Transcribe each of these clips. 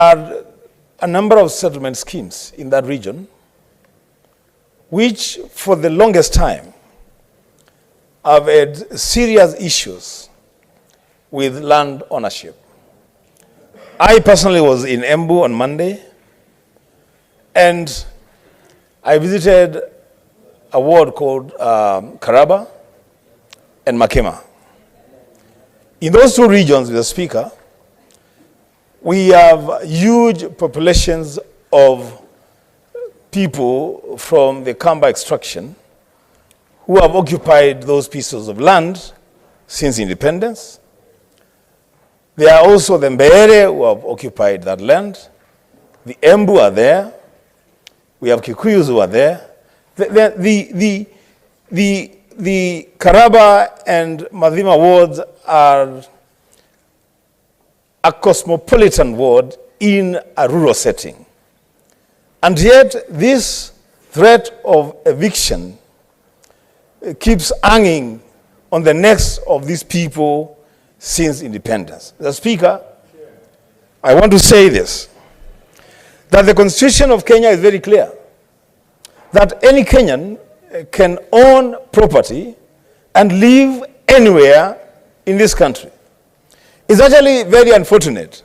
are a number of settlement schemes in that region, which for the longest time have had serious issues with land ownership. I personally was in Embu on Monday, and I visited a ward called Karaba and Makema. In those two regions, Mr. Speaker, we have huge populations of people from the Kamba extraction who have occupied those pieces of land since independence. There are also the Mbeere who have occupied that land. The Embu are there. We have Kikuyus who are there. The Karaba and Madhima wards are a cosmopolitan ward in a rural setting. And yet this threat of eviction keeps hanging on the necks of these people since independence. Mr. Speaker, I want to say this, that the Constitution of Kenya is very clear, that any Kenyan can own property and live anywhere in this country. It's actually very unfortunate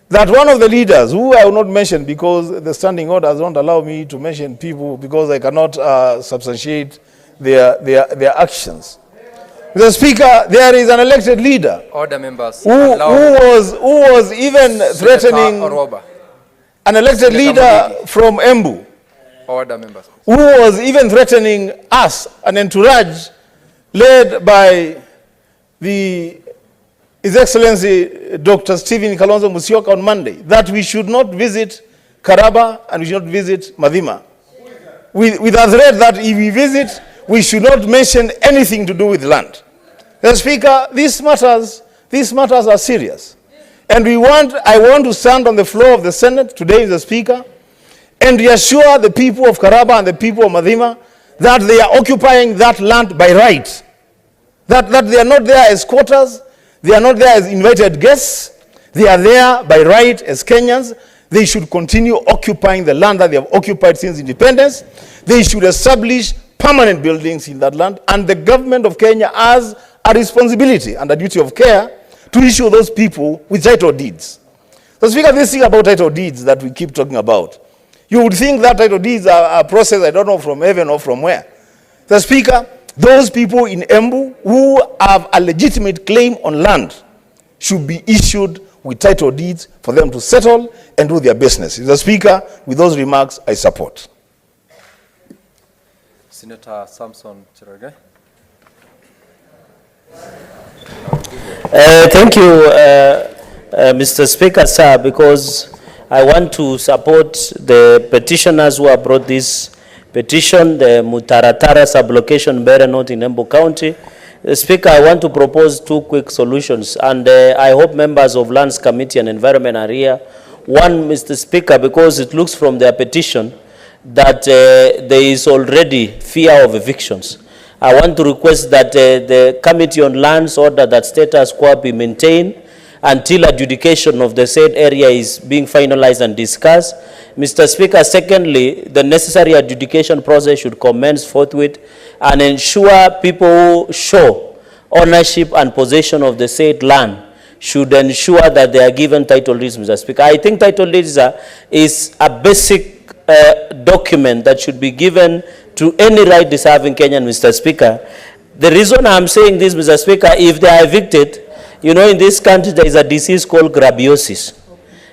that one of the leaders, who I will not mention because the standing orders don't allow me to mention people because I cannot substantiate their actions. Mr. Speaker, there is an elected leader Order members who was even threatening an elected leader from Embu. Order members. Who was even threatening us, an entourage led by His Excellency Dr. Stephen Kalonzo Musyoka on Monday, that we should not visit Karaba and we should not visit Madhima. With a threat that if we visit, we should not mention anything to do with land. Mr. Speaker, these matters are serious. And I want to stand on the floor of the Senate today, Mr. Speaker, and reassure the people of Karaba and the people of Madhima that they are occupying that land by right. That they are not there as squatters, they are not there as invited guests, they are there by right as Kenyans. They should continue occupying the land that they have occupied since independence. They should establish permanent buildings in that land, and the government of Kenya has a responsibility and a duty of care to issue those people with title deeds. So Speaker, this thing about title deeds that we keep talking about, you would think that title deeds are a process, I don't know from heaven or from where. The Speaker, those people in Embu who have a legitimate claim on land should be issued with title deeds for them to settle and do their business. Mr. Speaker, with those remarks, I support. Senator Samson Cherargei. Thank you, Mr. Speaker, sir, because I want to support the petitioners who have brought this petition, the Mutaratara sublocation Mbeere North in Embu County. Speaker, I want to propose two quick solutions, and I hope members of Lands Committee and Environment are here. One, Mr. Speaker, because it looks from their petition that there is already fear of evictions. I want to request that the Committee on Lands order that status quo be maintained until adjudication of the said area is being finalized and discussed. Mr. Speaker, secondly, the necessary adjudication process should commence forthwith and ensure people who show ownership and possession of the said land should ensure that they are given title deeds, Mr. Speaker. I think title deeds is a basic document that should be given to any right deserving Kenyan, Mr. Speaker. The reason I'm saying this, Mr. Speaker, if they are evicted, you know, in this country there is a disease called grabiosis.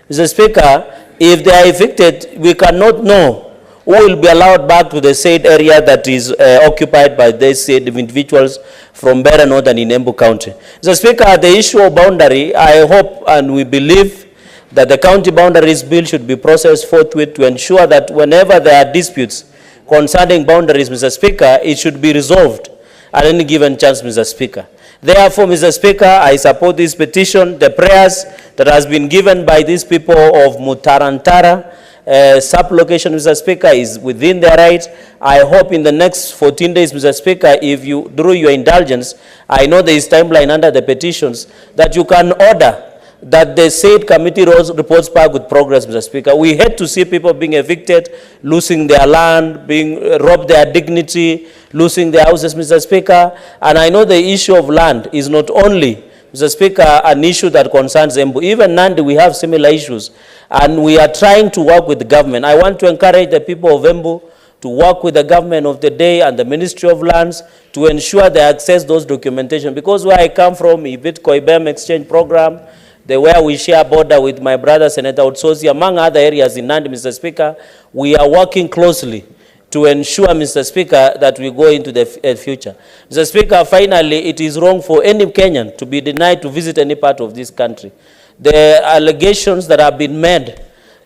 Mr. Speaker, if they are evicted, we cannot know who will be allowed back to the said area that is occupied by these said individuals from Mbeere North and in Embu County. Mr. Speaker, the issue of boundary, I hope and we believe that the county boundaries bill should be processed forthwith to ensure that whenever there are disputes concerning boundaries, Mr. Speaker, it should be resolved at any given chance, Mr. Speaker. Therefore, Mr. Speaker, I support this petition. The prayers that has been given by these people of Mutarantara sublocation, Mr. Speaker, is within their right. I hope in the next 14 days, Mr. Speaker, if you, through your indulgence, I know there is timeline under the petitions, that you can order that the said committee reports back with progress, Mr. Speaker. We hate to see people being evicted, losing their land, being robbed their dignity, losing their houses, Mr. Speaker. And I know the issue of land is not only, Mr. Speaker, an issue that concerns Embu. Even Nandi, we have similar issues. And we are trying to work with the government. I want to encourage the people of Embu to work with the government of the day and the Ministry of Lands to ensure they access those documentation. Because where I come from, Ibit Koibem Exchange Program, where we share border with my brother, Senator Otsosi, among other areas in Nandi, Mr. Speaker, we are working closely to ensure, Mr. Speaker, that we go into the future. Mr. Speaker, finally, it is wrong for any Kenyan to be denied to visit any part of this country. The allegations that have been made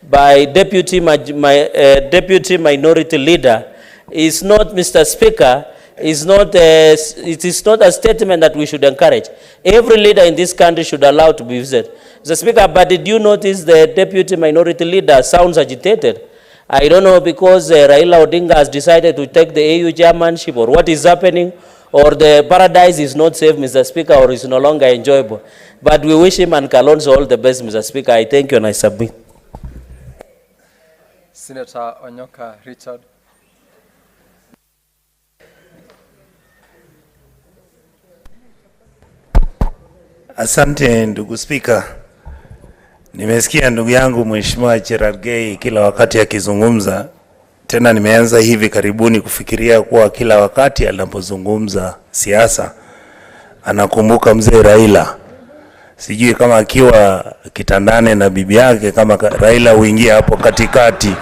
by Deputy Minority Leader is not, Mr. Speaker, it is not a statement that we should encourage. Every leader in this country should allow to be visited. Mr. Speaker, but did you notice the Deputy Minority Leader sounds agitated? I don't know, because Raila Odinga has decided to take the AU chairmanship, or what is happening, or the paradise is not safe, Mr. Speaker, or is no longer enjoyable. But we wish him and Kalonzo all the best, Mr. Speaker. I thank you and I submit. Senator Onyonka Richard. Asante ndugu Spika. Nimesikia ndugu yangu Mheshimiwa Cherargei kila wakati akizungumza. Tena nimeanza hivi karibuni kufikiria kuwa kila wakati anapozungumza siasa anakumbuka mzee Raila. Sijui kama akiwa kitandane na bibi yake, kama Raila huingia hapo katikati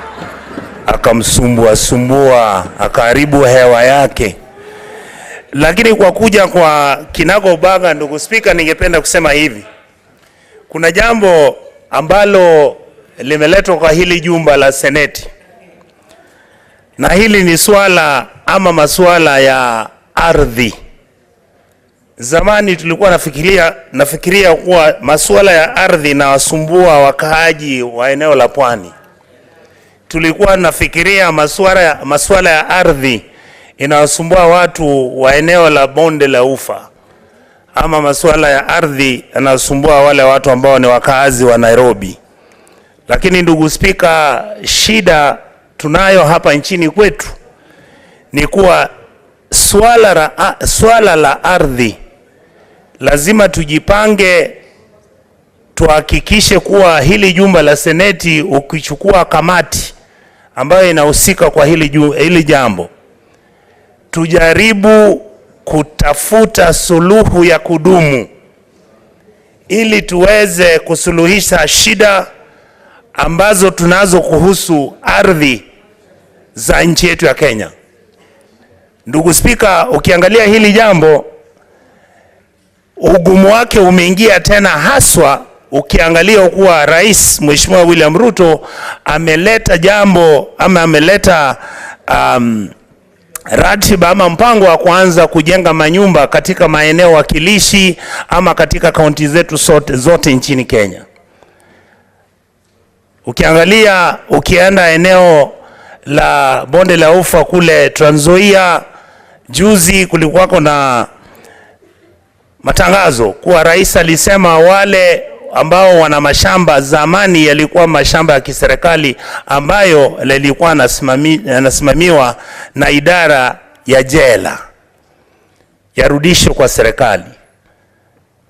akamsumbua akaharibu hewa yake. Lakini kwa kuja kwa kinagobaga, ndugu Spika, ningependa kusema hivi. Kuna jambo ambalo limeletwa kwa hili jumba la Seneti. Na hili ni swala ama masuala ya ardhi. Zamani tulikuwa nafikiria kuwa masuala ya ardhi na wasumbua wakaaji wa eneo la Pwani. Tulikuwa nafikiria masuala ya ardhi inawasumbua watu wa eneo la bonde la Ufa, ama masuala ya ardhi yanasumbua wale watu ambao ni wakaazi wa Nairobi. Lakini ndugu Spika, shida tunayo hapa nchini kwetu ni kuwa swala la ardhi lazima tujipange, tuhakikishe kuwa hili jumba la Seneti ukichukua kamati ambayo inahusika kwa hili jambo, tujaribu kutafuta suluhu ya kudumu ili tuweze kusuluhisha shida ambazo tunazo kuhusu ardhi za nchi yetu ya Kenya. Ndugu Spika, ukiangalia hili jambo, ugumu wake umeingia tena, haswa ukiangalia kuwa Rais Mheshimiwa William Ruto ameleta jambo ama ameleta ratiba ama mpango wa kuanza kujenga manyumba katika maeneo wakilishi ama katika kaunti zetu zote nchini Kenya. Ukienda eneo la bonde la Ufa kule Trans Nzoia, juzi kulikuwa na matangazo kuwa rais alisema wale ambao wana mashamba, zamani yalikuwa mashamba ya kiserikali ambayo yalikuwa yanasimamiwa na idara ya jela, yarudishwe kwa serikali.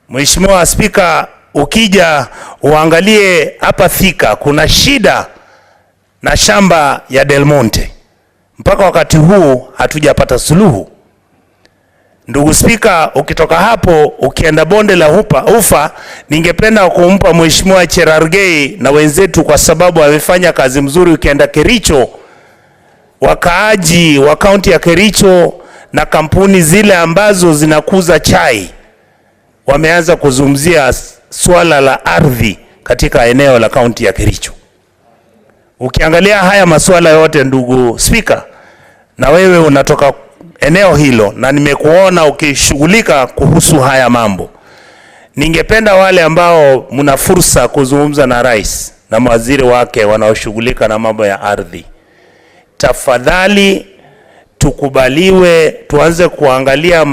Mheshimiwa Spika, ukija uangalie hapa Thika kuna shida na shamba ya Del Monte. Mpaka wakati huu hatujapata suluhu. Ndugu Spika, ukitoka hapo ukienda bonde la Ufa, ningependa kumpa Mheshimiwa Cherargei na wenzetu kwa sababu wamefanya kazi mzuri. Ukienda Kericho, wakaaji wa kaunti ya Kericho na kampuni zile ambazo zinakuza chai wameanza kuzungumzia swala la ardhi katika eneo la kaunti ya Kericho. Ukiangalia haya masuala yote, ndugu Spika, na wewe unatoka eneo hilo na nimekuona ukishughulika kuhusu haya mambo, ningependa wale ambao mna fursa kuzungumza na rais na mawaziri wake wanaoshughulika na mambo ya ardhi, tafadhali tukubaliwe tuanze kuangalia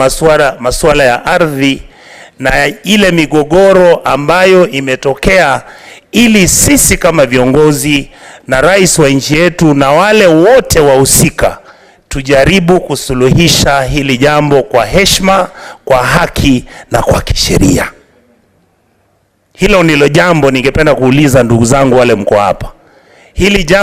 masuala ya ardhi na ile migogoro ambayo imetokea, ili sisi kama viongozi na rais wa nchi yetu na wale wote wahusika tujaribu kusuluhisha hili jambo kwa heshima, kwa haki na kwa kisheria. Hilo ndilo jambo ningependa kuuliza ndugu zangu wale mko hapa. Hili jambo